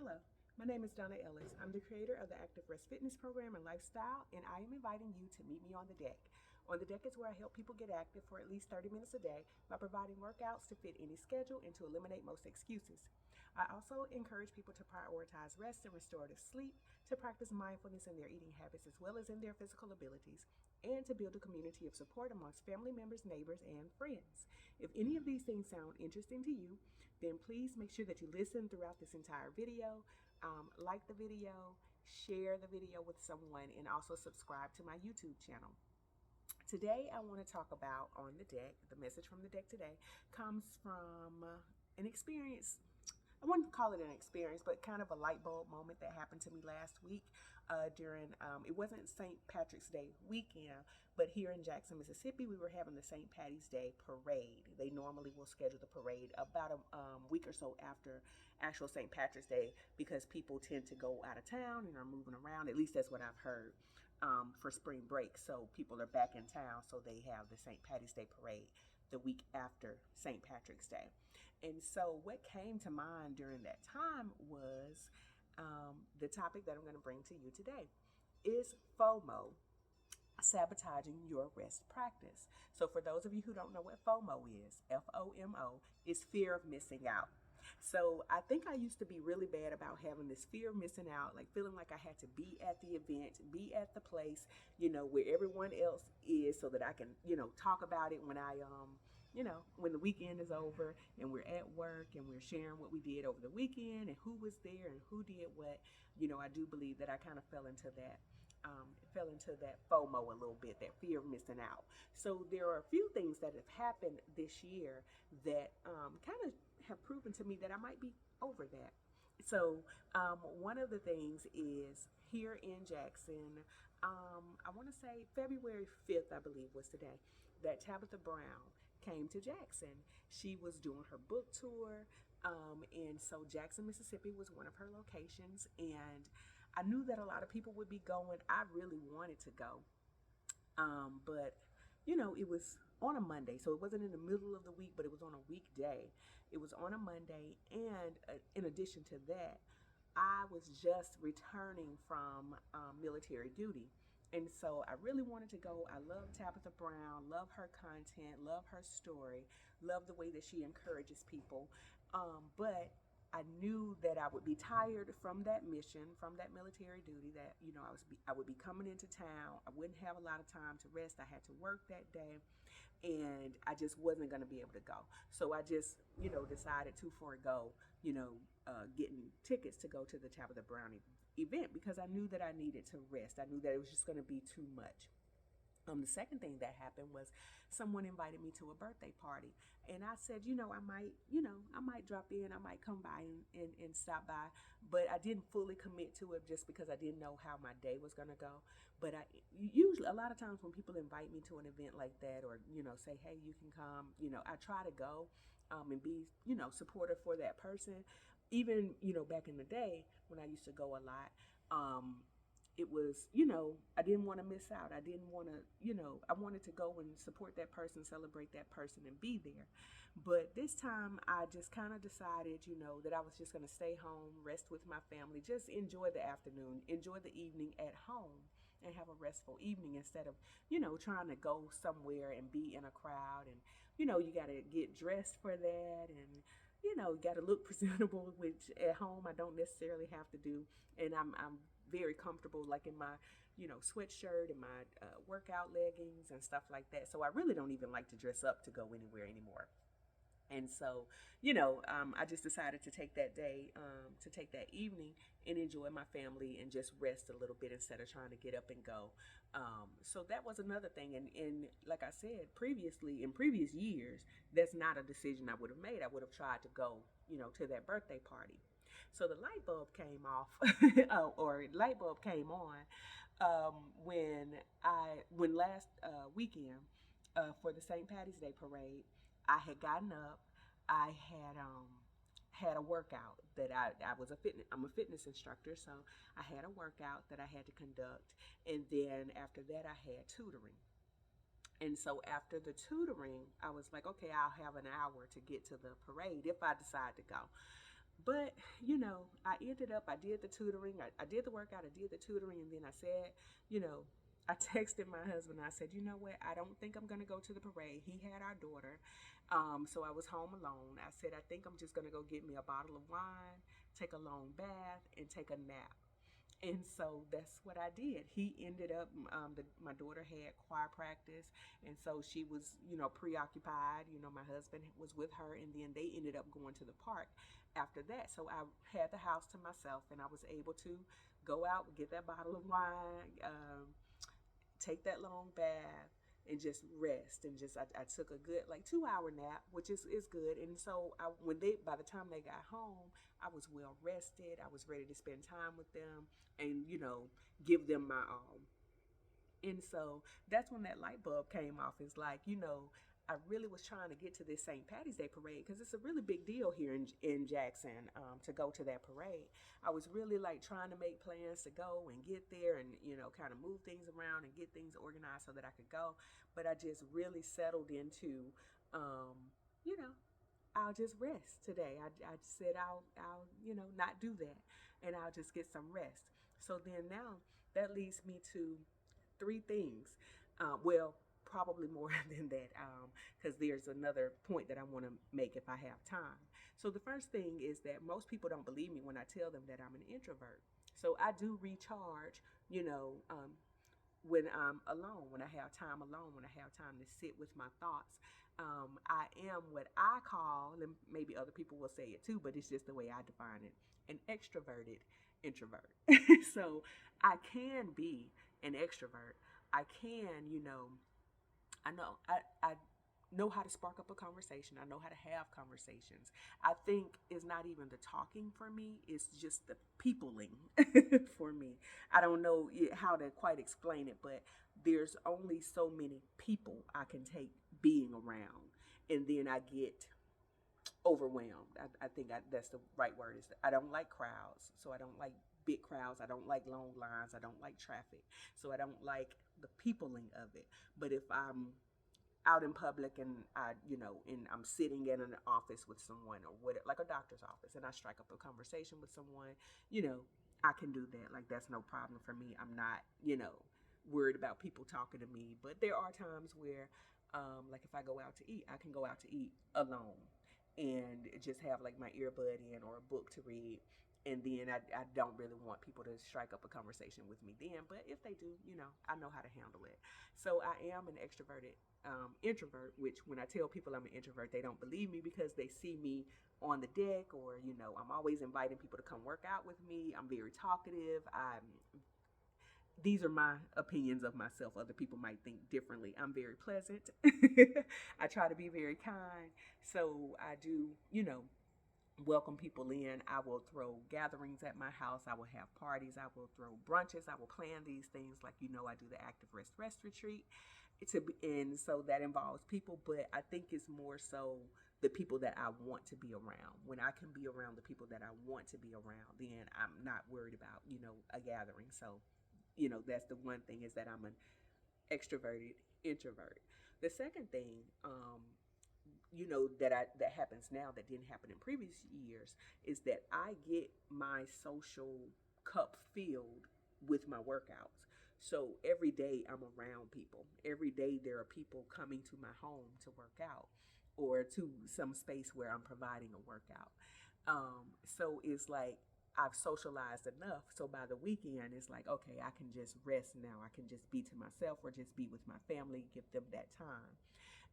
Hello, my name is Donna Ellis. I'm the creator of the Active Rest Fitness Program and Lifestyle, and I am inviting you to meet me on the deck. On the deck is where I help people get active for at least 30 minutes a day by providing workouts to fit any schedule and to eliminate most excuses. I also encourage people to prioritize rest and restorative sleep, to practice mindfulness in their eating habits as well as in their physical abilities, and to build a community of support amongst family members, neighbors, and friends. If any of these things sound interesting to you, then please make sure that you listen throughout this entire video, like the video, share the video with someone, and also subscribe to my YouTube channel. Today, I want to talk about on the deck. The message from the deck today comes from an experience. I wouldn't call it an experience, but kind of a light bulb moment that happened to me last week during, it wasn't St. Patrick's Day weekend, but here in Jackson, Mississippi, we were having the St. Patty's Day parade. They normally will schedule the parade about a week or so after actual St. Patrick's Day because people tend to go out of town and are moving around. At least that's what I've heard. For spring break, so people are back in town, so they have the St. Patty's Day parade the week after St. Patrick's Day. And so what came to mind during that time was the topic that I'm going to bring to you today is FOMO, sabotaging your rest practice. So for those of you who don't know what FOMO is, FOMO is fear of missing out. So I think I used to be really bad about having this fear of missing out, like feeling like I had to be at the event, be at the place, where everyone else is so that I can, talk about it when when the weekend is over and we're at work and we're sharing what we did over the weekend and who was there and who did what. I do believe that I kind of fell into that. FOMO a little bit, that fear of missing out. So there are a few things that have happened this year that kind of have proven to me that I might be over that. So one of the things is here in Jackson, I want to say February 5th, I believe was today, that Tabitha Brown came to Jackson. She was doing her book tour, and so Jackson, Mississippi was one of her locations, and I knew that a lot of people would be going. I really wanted to go, but it was on a Monday, so it wasn't in the middle of the week, but it was on a weekday. It was on a Monday, and in addition to that, I was just returning from military duty. And so I really wanted to go. I love Tabitha Brown, love her content, love her story, love the way that she encourages people. But I knew that I would be tired from that mission, from that military duty, that, I would be coming into town. I wouldn't have a lot of time to rest. I had to work that day, and I just wasn't going to be able to go. So I just, decided to forego, getting tickets to go to the Tabitha Brown event because I knew that I needed to rest. I knew that it was just going to be too much. The second thing that happened was someone invited me to a birthday party, and I said, I might drop in, I might come by and stop by, but I didn't fully commit to it just because I didn't know how my day was going to go. But I usually, a lot of times when people invite me to an event like that, or, say, hey, you can come, I try to go, and be, supportive for that person. Even, back in the day when I used to go a lot, it was, I didn't want to miss out. I didn't want to, I wanted to go and support that person, celebrate that person, and be there. But this time I just kind of decided, that I was just going to stay home, rest with my family, just enjoy the afternoon, enjoy the evening at home, and have a restful evening instead of, trying to go somewhere and be in a crowd. And, you got to get dressed for that, and you got to look presentable, which at home I don't necessarily have to do. And I'm very comfortable, like in my, sweatshirt and my workout leggings and stuff like that. So I really don't even like to dress up to go anywhere anymore. And so, I just decided to take that day, to take that evening and enjoy my family and just rest a little bit instead of trying to get up and go. So that was another thing. And like I said previously, in previous years, that's not a decision I would have made. I would have tried to go, to that birthday party. So the light bulb came off, or light bulb came on when last weekend for the St. Patty's Day parade, I had gotten up. I had a workout that I'm a fitness instructor, so I had a workout that I had to conduct, and then after that I had tutoring. And so after the tutoring, I was like, okay, I'll have an hour to get to the parade if I decide to go. But, I ended up, I did the tutoring, I did the workout, I did the tutoring, and then I said, you know, I texted my husband. I said, you know what? I don't think I'm going to go to the parade. He had our daughter. So I was home alone. I said, I think I'm just going to go get me a bottle of wine, take a long bath, and take a nap. And so that's what I did. He ended up, my daughter had choir practice, and so she was, preoccupied. My husband was with her, and then they ended up going to the park after that. So I had the house to myself, and I was able to go out, get that bottle of wine, take that long bath, and just rest. And I took a good like 2 hour nap, which is good. And so when they by the time they got home, I was well rested. I was ready to spend time with them and give them my all. And so that's when that light bulb came off. It's like, I really was trying to get to this St. Patty's Day parade because it's a really big deal here in Jackson, to go to that parade. I was really like trying to make plans to go and get there and, kind of move things around and get things organized so that I could go. But I just really settled into, you know, I'll just rest today. I said I'll, not do that, and I'll just get some rest. So then now that leads me to three things. Well, probably more than that, because there's another point that I want to make if I have time. So the first thing is that most people don't believe me when I tell them that I'm an introvert. So I do recharge, when I'm alone, when I have time alone, when I have time to sit with my thoughts. I am what I call, and maybe other people will say it too, but it's just the way I define it, an extroverted introvert. So I can be an extrovert. I can, I know how to spark up a conversation. I know how to have conversations. I think it's not even the talking for me, it's just the peopling for me. I don't know how to quite explain it, but there's only so many people I can take being around. And then I get overwhelmed. I think that's the right word. Is I don't like crowds, so I don't like big crowds. I don't like long lines. I don't like traffic, so I don't like the peopling of it. But if I'm out in public and and I'm sitting in an office with someone or what, like a doctor's office, and I strike up a conversation with someone, you know, I can do that. Like that's no problem for me. I'm not, worried about people talking to me. But there are times where, like if I go out to eat, I can go out to eat alone and just have like my earbud in or a book to read. And then I don't really want people to strike up a conversation with me then. But if they do, I know how to handle it. So I am an extroverted introvert, which when I tell people I'm an introvert, they don't believe me because they see me on the deck or, I'm always inviting people to come work out with me. I'm very talkative. These are my opinions of myself. Other people might think differently. I'm very pleasant. I try to be very kind. So I do, welcome people in. I will throw gatherings at my house. I will have parties. I will throw brunches. I will plan these things. Like, I do the active rest retreat. And so that involves people, but I think it's more so the people that I want to be around. When I can be around the people that I want to be around, then I'm not worried about, a gathering. So, that's the one thing is that I'm an extroverted introvert. The second thing, that happens now that didn't happen in previous years is that I get my social cup filled with my workouts. So every day I'm around people. Every day there are people coming to my home to work out or to some space where I'm providing a workout. So it's like I've socialized enough. So by the weekend, it's like, okay, I can just rest now. I can just be to myself or just be with my family, give them that time.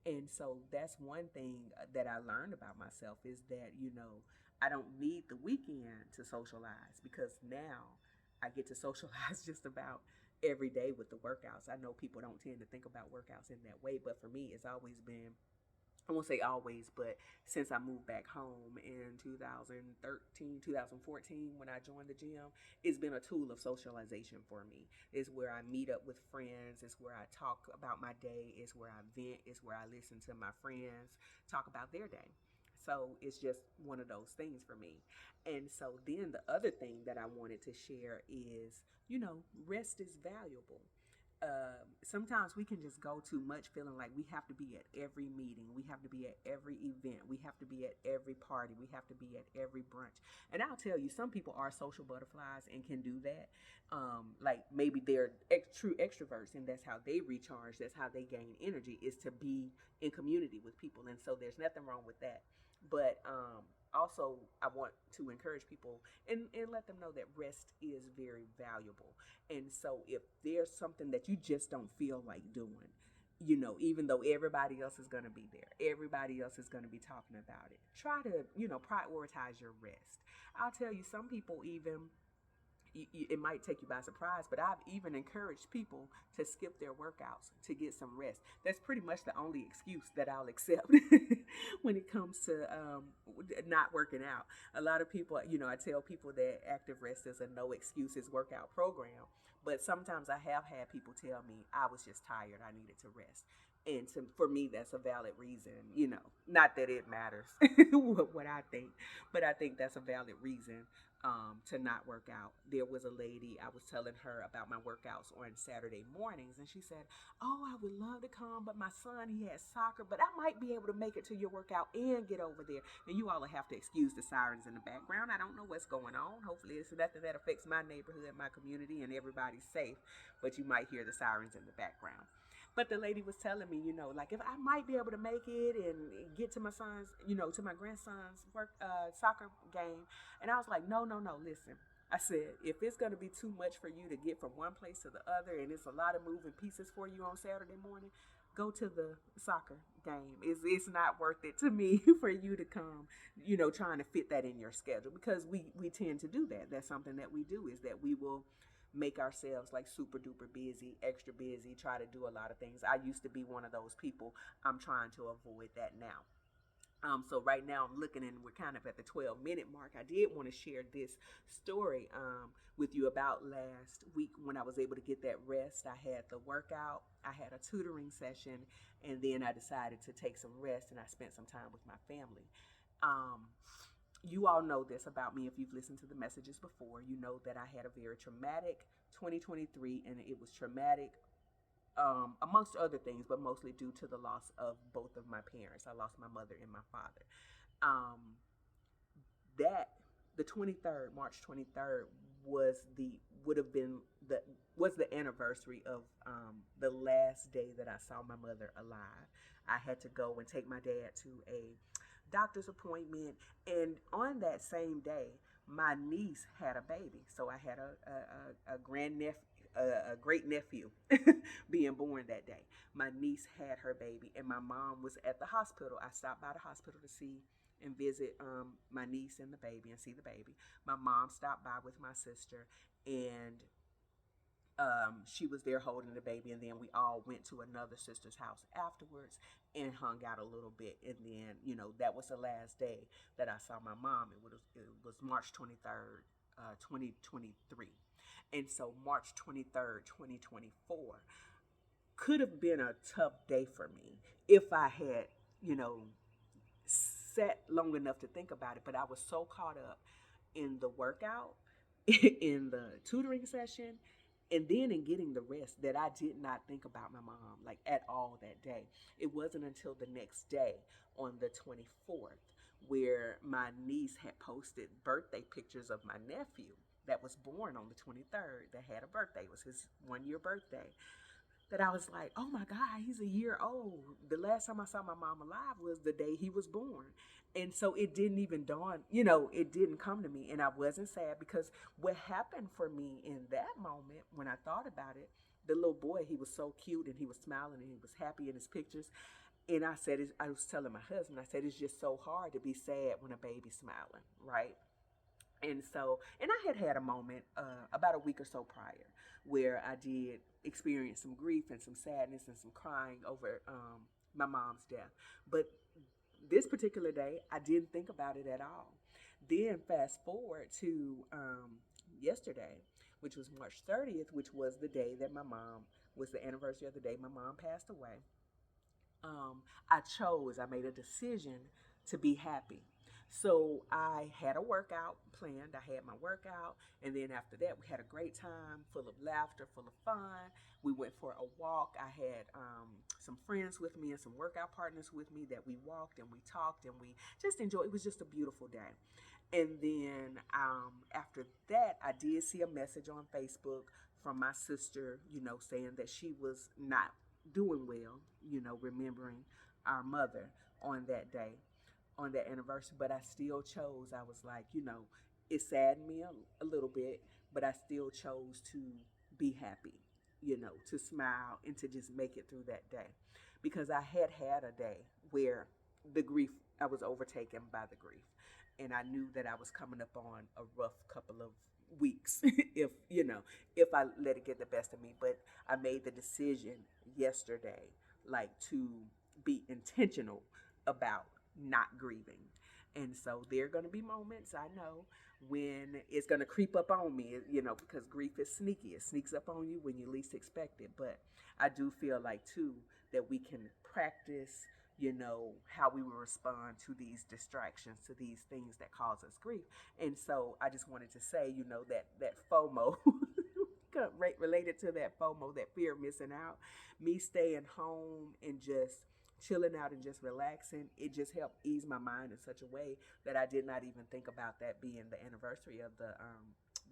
And so that's one thing that I learned about myself is that, I don't need the weekend to socialize because now I get to socialize just about every day with the workouts. I know people don't tend to think about workouts in that way, but for me, it's always been, I won't say always, but since I moved back home in 2013, 2014, when I joined the gym, it's been a tool of socialization for me. It's where I meet up with friends. It's where I talk about my day. It's where I vent. It's where I listen to my friends talk about their day. So it's just one of those things for me. And so then the other thing that I wanted to share is, rest is valuable. sometimes we can just go too much feeling like we have to be at every meeting, we have to be at every event, we have to be at every party, we have to be at every brunch. And I'll tell you, some people are social butterflies and can do that. Like maybe they're true extroverts, and that's how they recharge, that's how they gain energy, is to be in community with people. And so there's nothing wrong with that. But also, I want to encourage people and let them know that rest is very valuable. And so if there's something that you just don't feel like doing, even though everybody else is going to be there, everybody else is going to be talking about it, try to, prioritize your rest. I'll tell you, some people even, it might take you by surprise, but I've even encouraged people to skip their workouts to get some rest. That's pretty much the only excuse that I'll accept when it comes to not working out. A lot of people, I tell people that active rest is a no excuses workout program, but sometimes I have had people tell me I was just tired, I needed to rest. And for me, that's a valid reason, not that it matters what I think, but I think that's a valid reason to not work out. There was a lady, I was telling her about my workouts on Saturday mornings, and she said, "Oh, I would love to come, but my son, he has soccer, but I might be able to make it to your workout and get over there." And you all will have to excuse the sirens in the background. I don't know what's going on. Hopefully, it's nothing that affects my neighborhood, my community, and everybody's safe, but you might hear the sirens in the background. But the lady was telling me, like if I might be able to make it and get to my son's, to my grandson's soccer game. And I was like, no, no, no, listen. I said, if it's going to be too much for you to get from one place to the other and it's a lot of moving pieces for you on Saturday morning, go to the soccer game. It's not worth it to me for you to come, trying to fit that in your schedule, because we tend to do that. That's something that we do, is that we will make ourselves like super duper busy, extra busy, try to do a lot of things. I used to be one of those people. I'm trying to avoid that now. So right now I'm looking, and we're kind of at the 12-minute mark. I did want to share this story with you about last week when I was able to get that rest. I had the workout, I had a tutoring session, and then I decided to take some rest, and I spent some time with my family. You all know this about me if you've listened to the messages before. You know that I had a very traumatic 2023, and it was traumatic amongst other things, but mostly due to the loss of both of my parents. I lost my mother and my father. Um, that the 23rd, March 23rd, was the would have been the was the anniversary of the last day that I saw my mother alive. I had to go and take my dad to a doctor's appointment, and on that same day, my niece had a baby. So I had a grand nephew, a great nephew being born that day. My niece had her baby, and my mom was at the hospital. I stopped by the hospital to see and visit my niece and the baby and see the baby. My mom stopped by with my sister, and she was there holding the baby, and then we all went to another sister's house afterwards and hung out a little bit. And then, that was the last day that I saw my mom. It was March 23rd, 2023. And so March 23rd, 2024 could have been a tough day for me if I had, sat long enough to think about it. But I was so caught up in the workout, in the tutoring session, and then in getting the rest, that I did not think about my mom like at all that day. It wasn't until the next day, on the 24th, where my niece had posted birthday pictures of my nephew that was born on the 23rd, that had a birthday. It was his 1 year birthday, that I was like, oh my God, he's a year old. The last time I saw my mom alive was the day he was born. And so it didn't even dawn, it didn't come to me. And I wasn't sad, because what happened for me in that moment, when I thought about it, the little boy, he was so cute, and he was smiling, and he was happy in his pictures. And I was telling my husband, I said, it's just so hard to be sad when a baby's smiling, right? And so, and I had a moment about a week or so prior, where I did experience some grief and some sadness and some crying over my mom's death. But this particular day, I didn't think about it at all. Then fast forward to yesterday, which was March 30th, which was the day that was the anniversary of the day my mom passed away. I made a decision to be happy. So I had a workout planned. I had my workout, and then after that, we had a great time, full of laughter, full of fun. We went for a walk. I had some friends with me and some workout partners with me that we walked and we talked and we just enjoyed. It was just a beautiful day. And then after that, I did see a message on Facebook from my sister, saying that she was not doing well, remembering our mother on that day, on that anniversary. But I still chose, I was like, it saddened me a little bit, but I still chose to be happy, to smile and to just make it through that day. Because I had a day where the grief, I was overtaken by the grief. And I knew that I was coming up on a rough couple of weeks if I let it get the best of me. But I made the decision yesterday, like, to be intentional about not grieving. And so there are going to be moments, I know, when it's going to creep up on me, because grief is sneaky. It sneaks up on you when you least expect it. But I do feel like, too, that we can practice, how we will respond to these distractions, to these things that cause us grief. And so I just wanted to say, that FOMO, related to that FOMO, that fear of missing out, me staying home and just chilling out and just relaxing, it just helped ease my mind in such a way that I did not even think about that being the anniversary of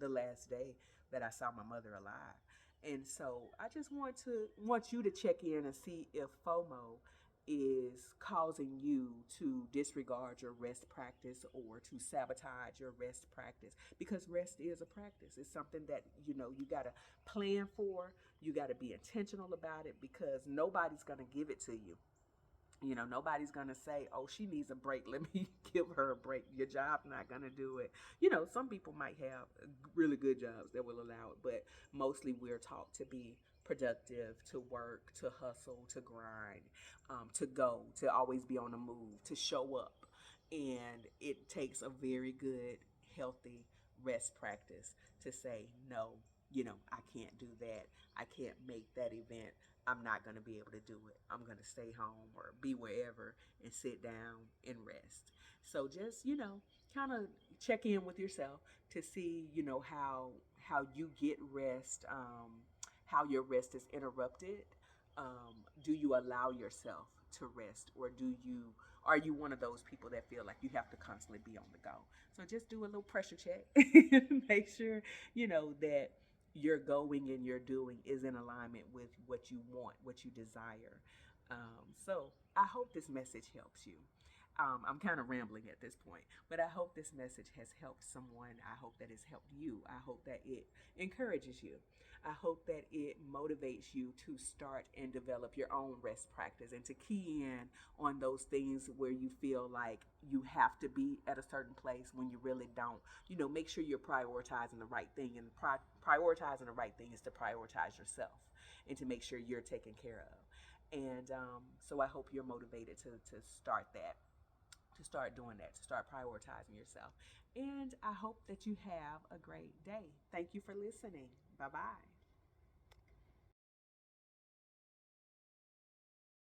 the last day that I saw my mother alive. And so I just want you to check in and see if FOMO is causing you to disregard your rest practice or to sabotage your rest practice, because rest is a practice. It's something that you got to plan for. You got to be intentional about it, because nobody's going to give it to you. Nobody's going to say, oh, she needs a break, let me give her a break. Your job's not going to do it. Some people might have really good jobs that will allow it, but mostly we're taught to be productive, to work, to hustle, to grind, to go, to always be on the move, to show up. And it takes a very good, healthy rest practice to say, no, I can't do that. I can't make that event. I'm not going to be able to do it. I'm going to stay home or be wherever and sit down and rest. So just, kind of check in with yourself to see, how you get rest, how your rest is interrupted. Do you allow yourself to rest, or are you one of those people that feel like you have to constantly be on the go? So just do a little pressure check. Make sure, that your going and your doing is in alignment with what you want, what you desire. So I hope this message helps you. I'm kind of rambling at this point, but I hope this message has helped someone. I hope that it's helped you. I hope that it encourages you. I hope that it motivates you to start and develop your own rest practice and to key in on those things where you feel like you have to be at a certain place when you really don't. Make sure you're prioritizing the right thing, and prioritizing the right thing is to prioritize yourself and to make sure you're taken care of. And so I hope you're motivated to start that, to start doing that, to start prioritizing yourself. And I hope that you have a great day. Thank you for listening. Bye bye.